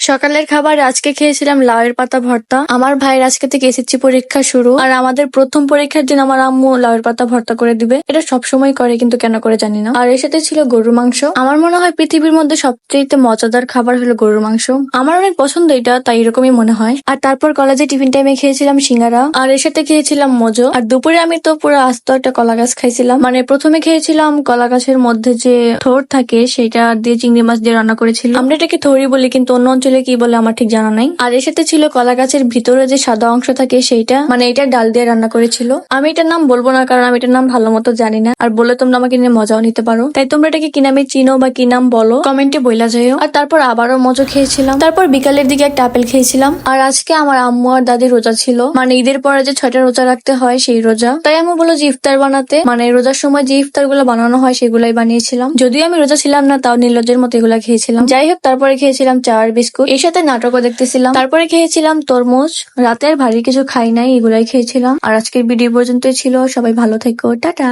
সকালের খাবার আজকে খেয়েছিলাম লাউয়ের পাতা ভর্তা। আমার ভাইয়ের আজকে থেকে এসএসসি পরীক্ষা শুরু, আর আমাদের প্রথম পরীক্ষার দিন আমার আম্মু লাউয়ের পাতা ভর্তা করে দিবে। এটা সবসময় করে, কিন্তু কেন করে জানি না। আর এর সাথে ছিল গরুর মাংস। আমার মনে হয় পৃথিবীর মধ্যে সবচেয়ে মজাদার খাবার হলো গরুর মাংস। আমার অনেক পছন্দ এটা, তাই এরকমই মনে হয়। আর তারপর কলেজে টিফিন টাইমে খেয়েছিলাম সিঙ্গারা, আর এর সাথে খেয়েছিলাম মোজো। আর দুপুরে আমি তো পুরো আস্ত একটা কলা গাছ খাইছিলাম। মানে প্রথমে খেয়েছিলাম কলা গাছের মধ্যে যে থোড় থাকে সেটা দিয়ে চিংড়ি মাছ দিয়ে রান্না করেছিলাম। আমরা এটাকে থোড়ি বলি, কিন্তু অন্য অঞ্চলে কি বলে আমার ঠিক জানা নাই। আর এর সাথে ছিল কলা গাছের ভিতরে যে সাদা অংশ থাকে সেইটা, মানে এটা ডাল দিয়ে রান্না করেছিল। আমি এটার নাম বলবো না, কারণ আমি এটার নাম ভালো মতো জানি না। আর বলে তোমরা আমাকে নিয়ে মজাও নিতে পারো, তাই তোমরা এটাকে কি নামে চিনো বা কি নাম বলো কমেন্টে বইলা যাইও। আর তারপর আবারও মজো খেয়েছিলাম। তারপর বিকালের দিকে একটা আপেল খেয়েছিলাম। আর আজকে আমার আম্মু আর দাদি রোজা ছিল, মানে ঈদের পরে যে 6টা রোজা রাখতে হয় সেই রোজা। তাই আম্মু বললো যে ইফতার বানাতে, মানে রোজার সময় যে ইফতার গুলো বানানো হয় সেগুলাই বানিয়েছিলাম। যদিও আমি রোজা ছিলাম না, তাও নির্লজ্জের মতো এগুলা খেয়েছিলাম। যাই হোক, তারপরে খেয়েছিলাম চা আর বিস্কুট, এর সাথে নাটকও দেখতেছিলাম। তারপরে খেয়েছিলাম তরমুজ। রাতে আর ভারী কিছু খাই নাই, এগুলাই খেয়েছিলাম। আর আজকের ভিডিও পর্যন্তই ছিল। সবাই ভালো থেকো, টাটা।